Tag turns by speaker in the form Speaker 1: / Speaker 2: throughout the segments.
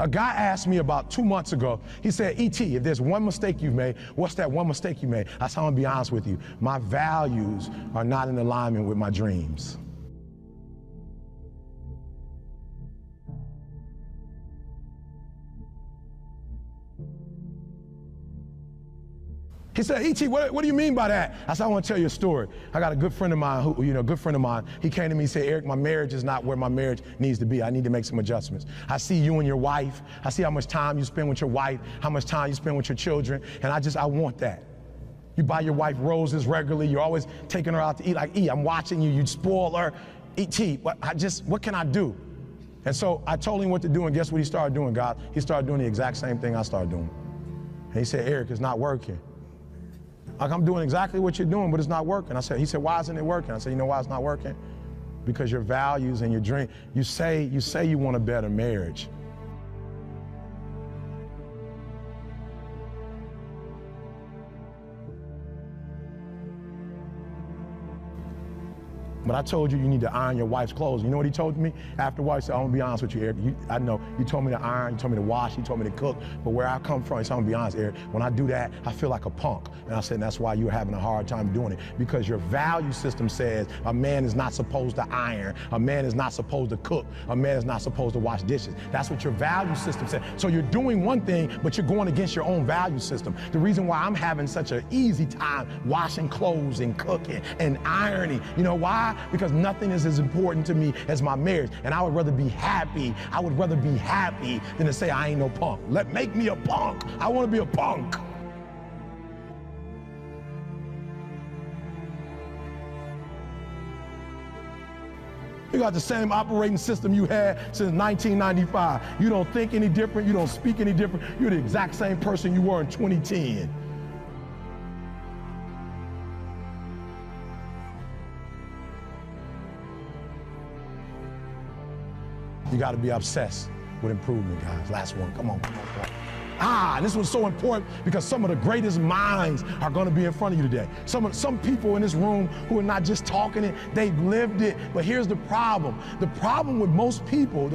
Speaker 1: A guy asked me about 2 months ago, he said, E.T., if there's one mistake you've made, what's that one mistake you made? I said, I'm gonna be honest with you. My values are not in alignment with my dreams. He said, E.T., what do you mean by that? I said, I want to tell you a story. I got a good friend of mine he came to me and said, Eric, my marriage is not where my marriage needs to be. I need to make some adjustments. I see you and your wife. I see how much time you spend with your wife, how much time you spend with your children, and I want that. You buy your wife roses regularly. You're always taking her out to eat. Like, I'm watching you. You spoil her. E.T., what can I do? And so I told him what to do, and guess what he started doing, God? He started doing the exact same thing I started doing. And he said, Eric, it's not working. Like, I'm doing exactly what you're doing, but it's not working. He said, why isn't it working? I said, you know why it's not working? Because your values and your dream, you say you want a better marriage. But I told you need to iron your wife's clothes. You know what he told me? Afterwards, he said, I'm gonna be honest with you, Eric. I know, you told me to iron, you told me to wash, you told me to cook, but where I come from, he said, I'm gonna be honest, Eric, when I do that, I feel like a punk. And I said, that's why you're having a hard time doing it, because your value system says a man is not supposed to iron, a man is not supposed to cook, a man is not supposed to wash dishes. That's what your value system says. So you're doing one thing, but you're going against your own value system. The reason why I'm having such an easy time washing clothes and cooking and ironing, you know why? Because nothing is as important to me as my marriage. And I would rather be happy. I would rather be happy than to say I ain't no punk. Make me a punk. I want to be a punk. You got the same operating system you had since 1995. You don't think any different. You don't speak any different. You're the exact same person you were in 2010. You got to be obsessed with improvement, guys. Last one. Come on. And this was so important because some of the greatest minds are going to be in front of you today. Some people in this room who are not just talking it, they've lived it. But here's the problem. The problem with most people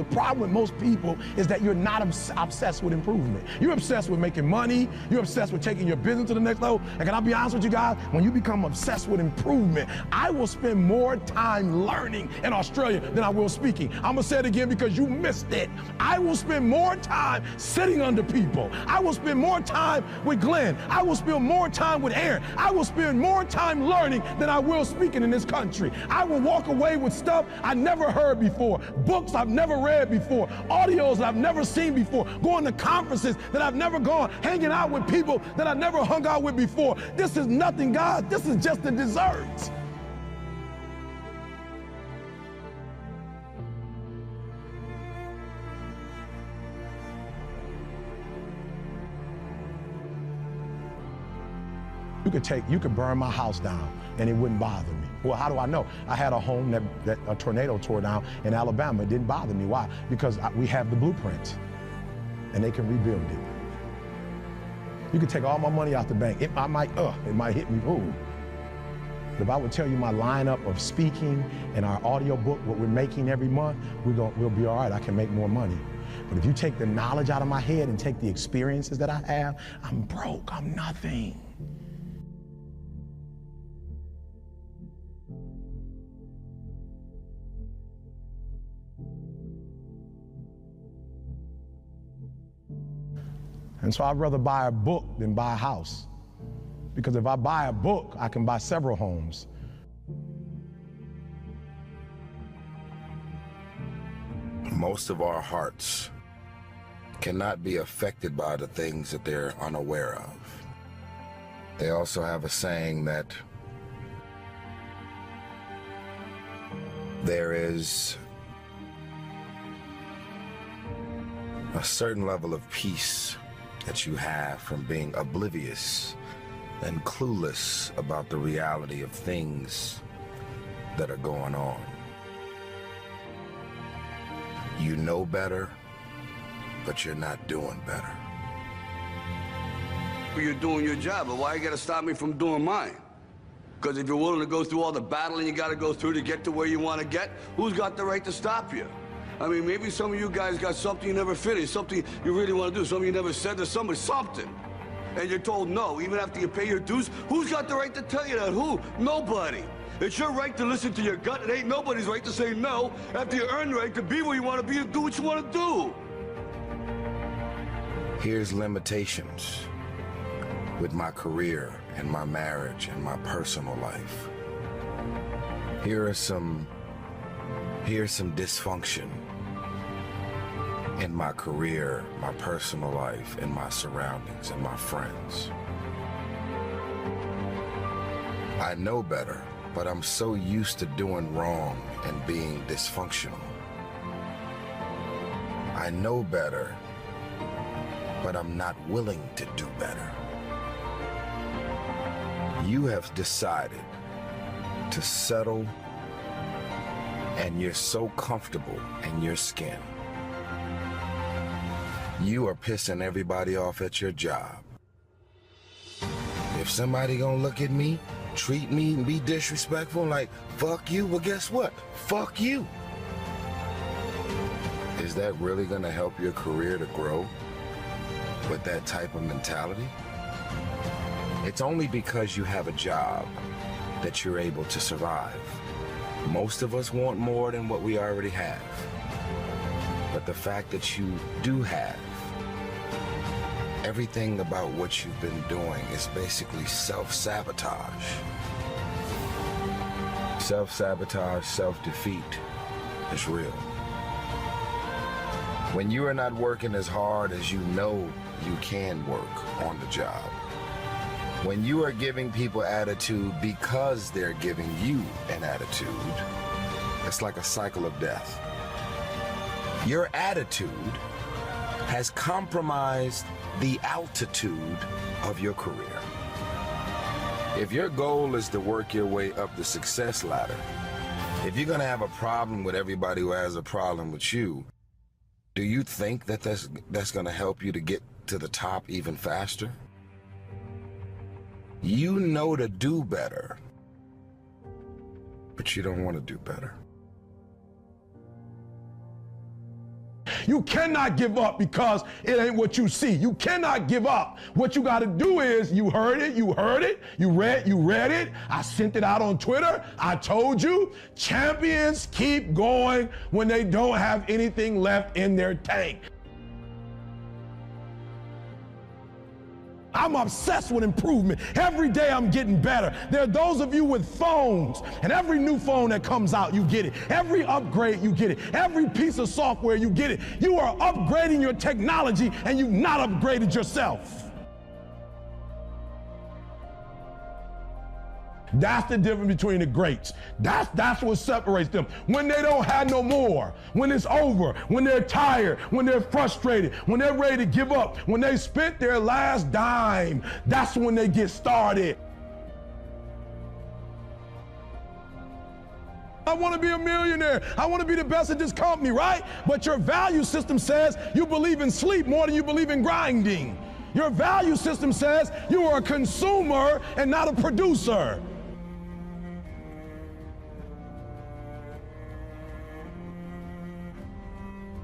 Speaker 1: is that you're not obsessed with improvement. You're obsessed with making money. You're obsessed with taking your business to the next level. And can I be honest with you guys? When you become obsessed with improvement, I will spend more time learning in Australia than I will speaking. I'm going to say it again because you missed it. I will spend more time sitting under people. I will spend more time with Glenn. I will spend more time with Aaron. I will spend more time learning than I will speaking in this country. I will walk away with stuff I never heard before, books I've never read before, audios I've never seen before, going to conferences that I've never gone, hanging out with people that I've never hung out with before. This is nothing, God. This is just the dessert. You could burn my house down and it wouldn't bother me. Well, how do I know? I had a home that a tornado tore down in Alabama. It didn't bother me. Why? Because we have the blueprint and they can rebuild it. You could take all my money out the bank. It might hit me. Ooh. But if I would tell you my lineup of speaking and our audio book, what we're making every month, we'll be all right. I can make more money. But if you take the knowledge out of my head and take the experiences that I have, I'm broke. I'm nothing. And so I'd rather buy a book than buy a house. Because if I buy a book, I can buy several homes.
Speaker 2: Most of our hearts cannot be affected by the things that they're unaware of. They also have a saying that there is a certain level of peace that you have from being oblivious and clueless about the reality of things that are going on. You know better, but you're not doing better.
Speaker 3: You're doing your job, but why you gotta stop me from doing mine? Because if you're willing to go through all the battling you gotta go through to get to where you want to get, who's got the right to stop you? I mean, maybe some of you guys got something you never finished, something you really want to do, something you never said to somebody, something. And you're told no, even after you pay your dues. Who's got the right to tell you that? Who? Nobody. It's your right to listen to your gut. It ain't nobody's right to say no after you earn the right to be where you want to be and do what you want to do.
Speaker 2: Here's limitations with my career and my marriage and my personal life. Here's some dysfunction in my career, my personal life, and my surroundings and my friends. I know better, but I'm so used to doing wrong and being dysfunctional. I know better, but I'm not willing to do better. You have decided to settle, and you're so comfortable in your skin. You are pissing everybody off at your job. If somebody gonna look at me, treat me, and be disrespectful, like, fuck you, well, guess what? Fuck you. Is that really gonna help your career to grow with that type of mentality? It's only because you have a job that you're able to survive. Most of us want more than what we already have. But the fact that you do have, everything about what you've been doing is basically self-sabotage. Self-sabotage, self-defeat is real. When you are not working as hard as you know you can work on the job, when you are giving people attitude because they're giving you an attitude, it's like a cycle of death. Your attitude has compromised the altitude of your career. If your goal is to work your way up the success ladder, if you're gonna have a problem with everybody who has a problem with you, do you think that that's gonna help you to get to the top even faster? You know to do better, but you don't want to do better.
Speaker 1: You cannot give up because it ain't what you see. You cannot give up. What you got to do is, you heard it, you read it. I sent it out on Twitter. I told you, champions keep going when they don't have anything left in their tank. I'm obsessed with improvement. Every day I'm getting better. There are those of you with phones, and every new phone that comes out, you get it. Every upgrade, you get it. Every piece of software, you get it. You are upgrading your technology, and you've not upgraded yourself. That's the difference between the greats. That's what separates them. When they don't have no more, when it's over, when they're tired, when they're frustrated, when they're ready to give up, when they spent their last dime, that's when they get started. I want to be a millionaire. I want to be the best at this company, right? But your value system says you believe in sleep more than you believe in grinding. Your value system says you are a consumer and not a producer.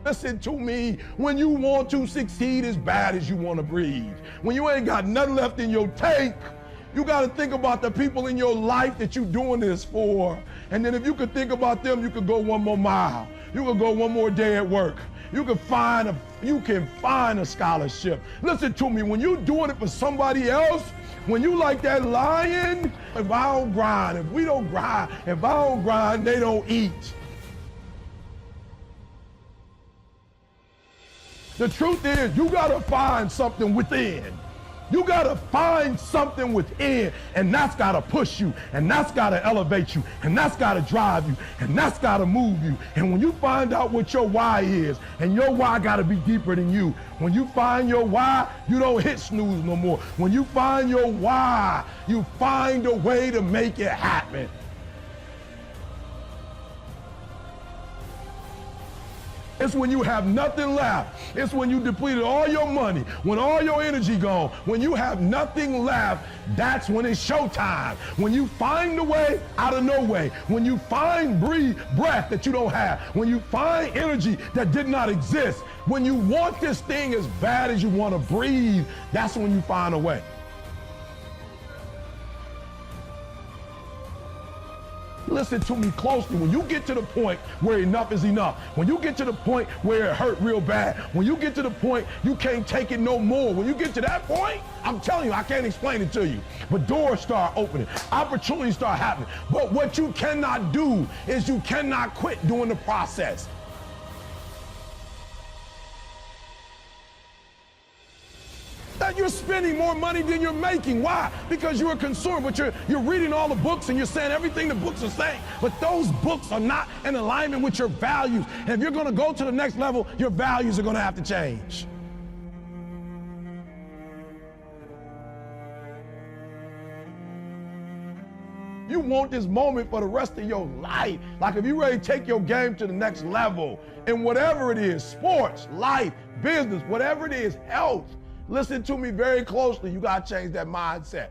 Speaker 1: Listen to me, when you want to succeed as bad as you want to breathe, when you ain't got nothing left in your tank, you got to think about the people in your life that you're doing this for. And then if you could think about them, you could go one more mile. You could go one more day at work. You can find a scholarship. Listen to me, when you're doing it for somebody else, when you like that lion, if I don't grind, if we don't grind, if I don't grind, they don't eat. The truth is, you gotta find something within. You gotta find something within, and that's gotta push you, and that's gotta elevate you, and that's gotta drive you, and that's gotta move you. And when you find out what your why is, and your why gotta be deeper than you, when you find your why, you don't hit snooze no more. When you find your why, you find a way to make it happen. It's when you have nothing left. It's when you depleted all your money, when all your energy gone, when you have nothing left, that's when it's showtime. When you find a way out of no way, when you find breath that you don't have, when you find energy that did not exist, when you want this thing as bad as you want to breathe, that's when you find a way. Listen to me closely. When you get to the point where enough is enough, when you get to the point where it hurt real bad, when you get to the point you can't take it no more, when you get to that point, I'm telling you, I can't explain it to you, but doors start opening, opportunities start happening. But what you cannot do is you cannot quit during the process. That you're spending more money than you're making. Why? Because you're a consumer, but you're reading all the books and you're saying everything the books are saying, but those books are not in alignment with your values. And if you're going to go to the next level, your values are going to have to change. You want this moment for the rest of your life. Like if you're ready to take your game to the next level in whatever it is, sports, life, business, whatever it is, health, listen to me very closely. You got to change that mindset.